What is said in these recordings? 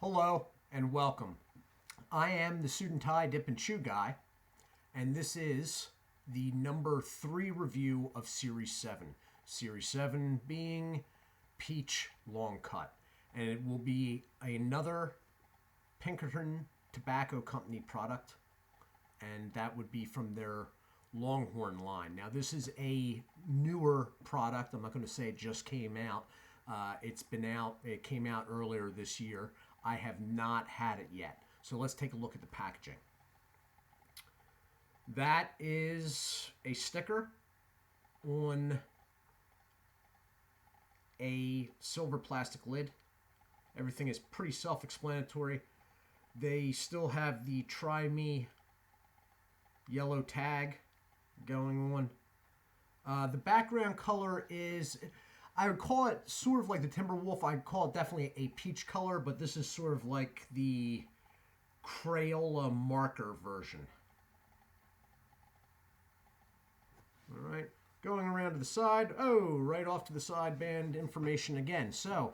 Hello and welcome. I am the Suit&Tie Dip&ChewGuy, and this is the number 3 review of Series 7. Series 7 being Peach Long Cut. And it will be another Pinkerton Tobacco Company product, and that would be from their Longhorn line. Now, this is a newer product. I'm not going to say it just came out. It's been out. It came out earlier this year. I have not had it yet. So let's take a look at the packaging. That is a sticker on a silver plastic lid. Everything is pretty self-explanatory. They still have the Try Me yellow tag going on. The background color is, I would call it sort of like the Timberwolf. I'd call it definitely a peach color, but this is sort of like the Crayola marker version. All right, going around to the side. Oh, right off to the side, band information again. So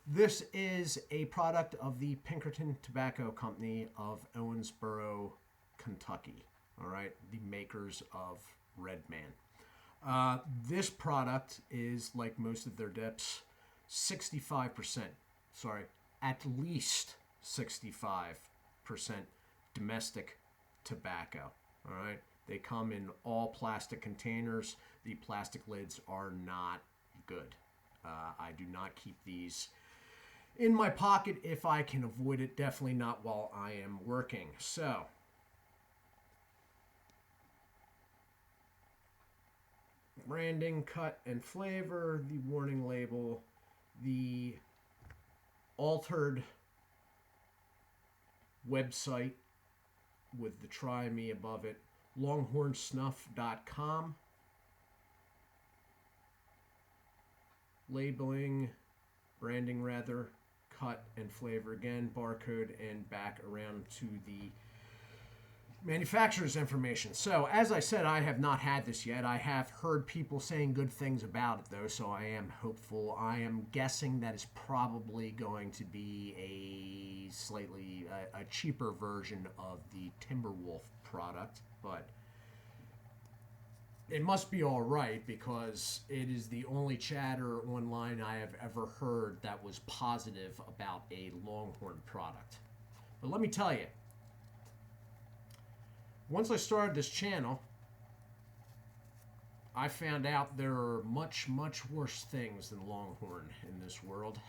this is a product of the Pinkerton Tobacco Company of Owensboro, Kentucky. All right, the makers of Red Man. This product is, like most of their dips, 65%, at least 65% domestic tobacco. All right, they come in all plastic containers. The plastic lids are not good. I do not keep these in my pocket if I can avoid it. Definitely not while I am working. So branding, cut, and flavor, the warning label, the altered website with the Try Me above it, longhornsnuff.com. Labeling, branding rather, cut and flavor again, barcode, and back around to the manufacturer's information. So, as I said, I have not had this yet. I have heard people saying good things about it, though, so I am hopeful. I am guessing that it's probably going to be a slightly a cheaper version of the Timberwolf product, but it must be all right because it is the only chatter online I have ever heard that was positive about a Longhorn product. But let me tell you, once I started this channel, I found out there are much, much worse things than Longhorn in this world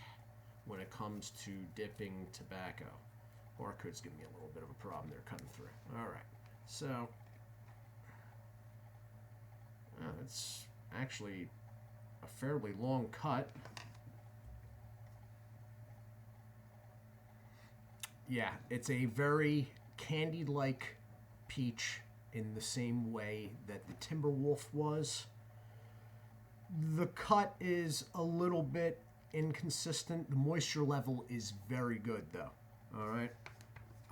when it comes to dipping tobacco. Barcode's giving me a little bit of a problem there cutting through. All right, so it's actually a fairly long cut. Yeah, it's a very candy-like peach in the same way that the Timberwolf was. The cut is a little bit inconsistent. The moisture level is very good, though. All right,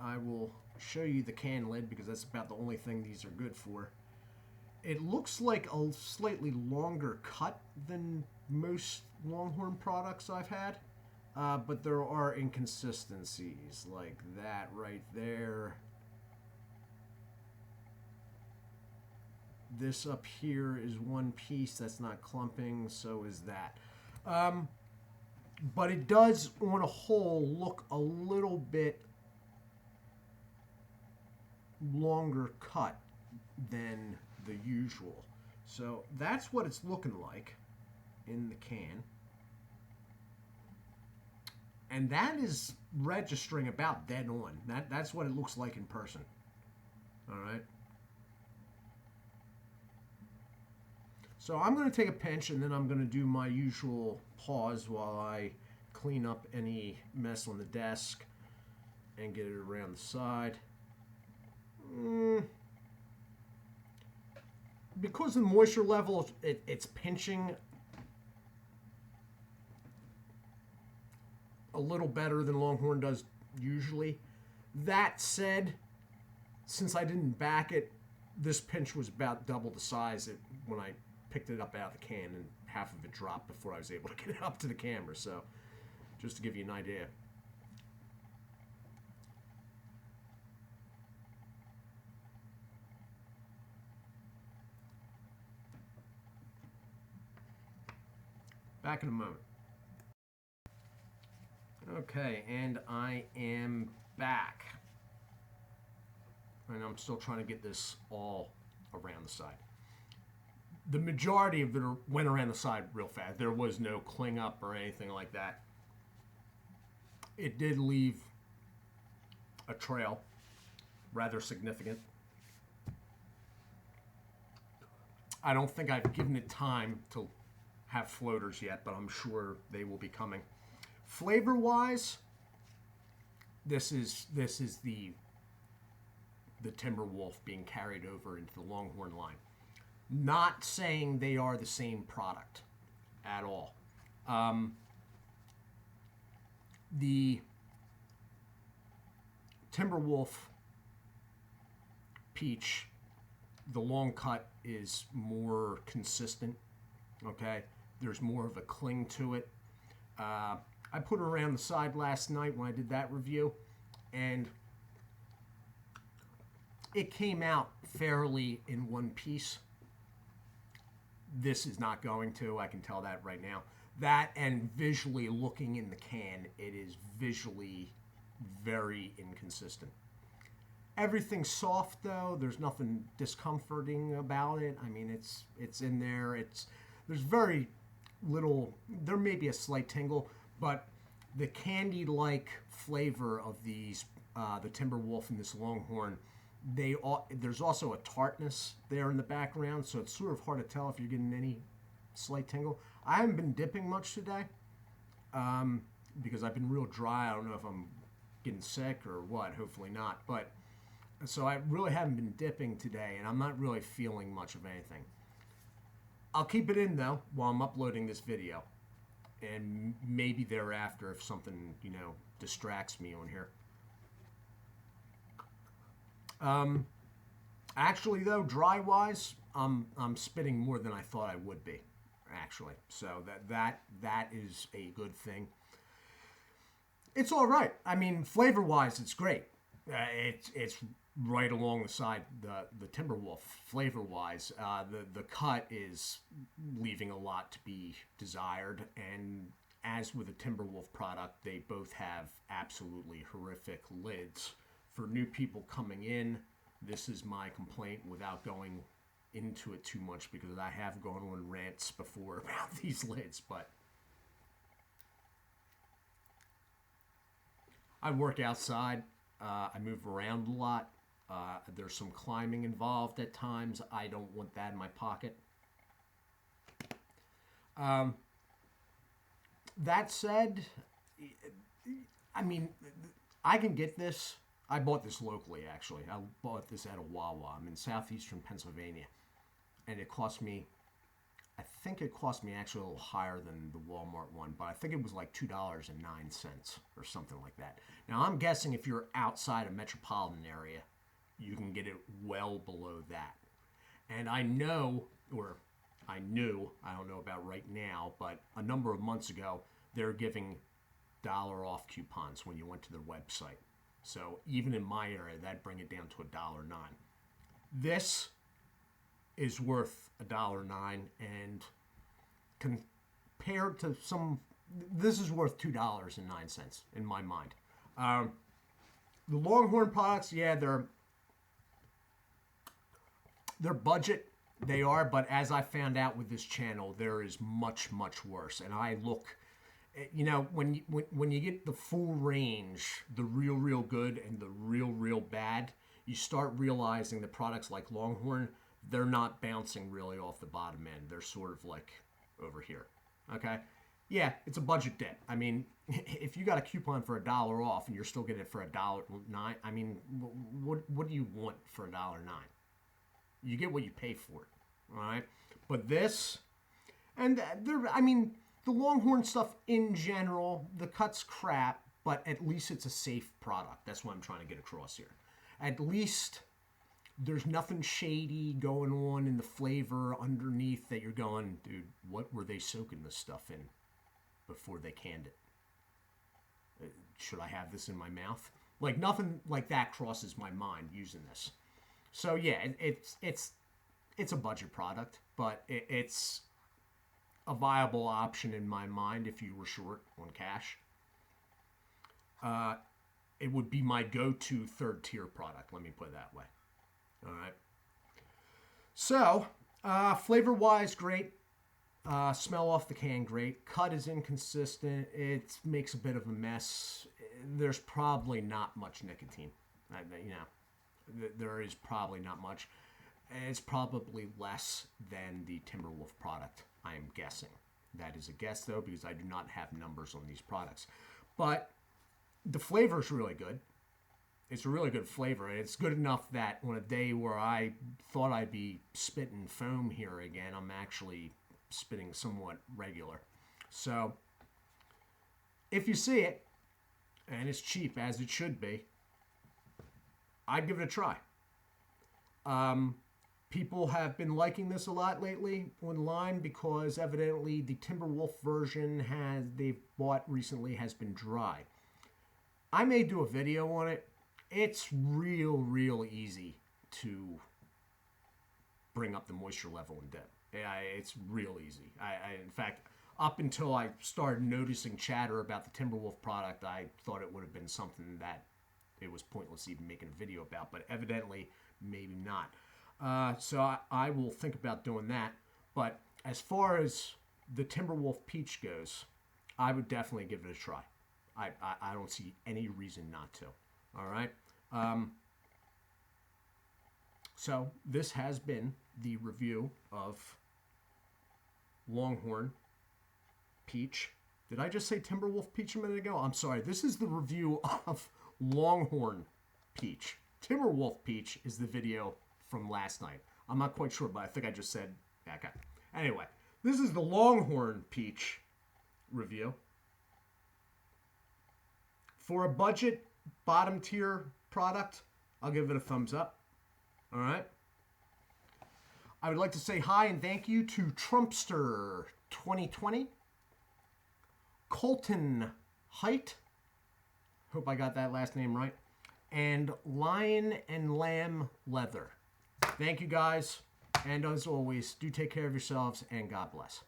I will show you the can lid because that's about the only thing these are good for. It looks like a slightly longer cut than most Longhorn products I've had, but there are inconsistencies like that right there. This up here is one piece that's not clumping, so is that. But it does, on a whole, look a little bit longer cut than the usual. So that's what it's looking like in the can. And that is registering about dead on. That's what it looks like in person. All right. So I'm going to take a pinch and then I'm going to do my usual pause while I clean up any mess on the desk and get it around the side. Because the moisture level, it's pinching a little better than Longhorn does usually. That said, since I didn't back it, this pinch was about double the size when I picked it up out of the can, and half of it dropped before I was able to get it up to the camera. So just to give you an idea. Back in a moment. Okay, and I am back. And I'm still trying to get this all around the side. The majority of it went around the side real fast. There was no cling up or anything like that. It did leave a trail, rather significant. I don't think I've given it time to have floaters yet, but I'm sure they will be coming. Flavor-wise, this is the Timberwolf being carried over into the Longhorn line. Not saying they are the same product at all. The Timberwolf Peach, the long cut is more consistent. Okay, there's more of a cling to it. I put it around the side last night when I did that review, and it came out fairly in one piece. This is not going to, I can tell that right now. That and visually looking in the can, it is visually very inconsistent. Everything's soft though. There's nothing discomforting about it. I mean, it's in there. There's very little. There may be a slight tingle, but the candy-like flavor of these, the Timberwolf and this Longhorn, there's also a tartness there in the background, so it's sort of hard to tell if you're getting any slight tingle. I haven't been dipping much today because I've been real dry. I don't know if I'm getting sick or what. Hopefully not. But so I really haven't been dipping today, and I'm not really feeling much of anything. I'll keep it in though while I'm uploading this video, and maybe thereafter if something distracts me on here. Actually though, dry wise, I'm spitting more than I thought I would be, actually. So that is a good thing. It's all right. I mean, flavor wise, it's great. It's right along the side, the Timberwolf flavor wise. The cut is leaving a lot to be desired, and as with a Timberwolf product, they both have absolutely horrific lids. For new people coming in, this is my complaint without going into it too much, because I have gone on rants before about these lids, but I work outside. I move around a lot. There's some climbing involved at times. I don't want that in my pocket. That said, I mean, I can get this. I bought this locally, actually. I bought this at a Wawa. I'm in southeastern Pennsylvania. And it cost me, I think it cost me actually a little higher than the Walmart one, but I think it was like $2.09 or something like that. Now, I'm guessing if you're outside a metropolitan area, you can get it well below that. And I know, or I knew, I don't know about right now, but a number of months ago, they're giving dollar off coupons when you went to their website. So even in my area, that'd bring it down to $1.09. This is worth $1.09, and compared to this is worth $2.09 in my mind. The Longhorn products, yeah, they're budget. They are, but as I found out with this channel, there is much, much worse. And I look, when you get the full range, the real good and the real bad, you start realizing the products like Longhorn, they're not bouncing really off the bottom end. They're sort of like over here. Okay? Yeah, it's a budget dip. I mean, if you got a coupon for $1 off and you're still getting it for $1.09, I mean, what do you want for $1.09? You get what you pay for it. All right? But this, and the Longhorn stuff in general, the cut's crap, but at least it's a safe product. That's what I'm trying to get across here. At least there's nothing shady going on in the flavor underneath that you're going, dude, what were they soaking this stuff in before they canned it? Should I have this in my mouth? Like, nothing like that crosses my mind using this. So yeah, it's a budget product, but it's a viable option in my mind if you were short on cash. It would be my go-to third tier product. Let me put it that way. All right. So, flavor-wise, great. Smell off the can, great. Cut is inconsistent. It makes a bit of a mess. There's probably not much nicotine. There is probably not much. It's probably less than the Timberwolf product, I am guessing. That is a guess, though, because I do not have numbers on these products. But the flavor is really good. It's a really good flavor. It's good enough that on a day where I thought I'd be spitting foam here again, I'm actually spitting somewhat regular. So, if you see it, and it's cheap as it should be, I'd give it a try. People have been liking this a lot lately online because evidently the Timberwolf version they've bought recently has been dry. I may do a video on it. It's real easy to bring up the moisture level in dip. It's real easy. In fact, up until I started noticing chatter about the Timberwolf product, I thought it would have been something that it was pointless even making a video about, but evidently, maybe not. So I will think about doing that. But as far as the Timberwolf Peach goes, I would definitely give it a try. I don't see any reason not to. All right. So this has been the review of Longhorn Peach. Did I just say Timberwolf Peach a minute ago? I'm sorry. This is the review of Longhorn Peach. Timberwolf Peach is the video from last night. I'm not quite sure, but I think I just said, okay. Anyway, this is the Longhorn Peach review. For a budget, bottom tier product, I'll give it a thumbs up. All right. I would like to say hi and thank you to Trumpster 2020, Colton Height, hope I got that last name right, and Lion and Lamb Leather. Thank you guys, and as always, do take care of yourselves, and God bless.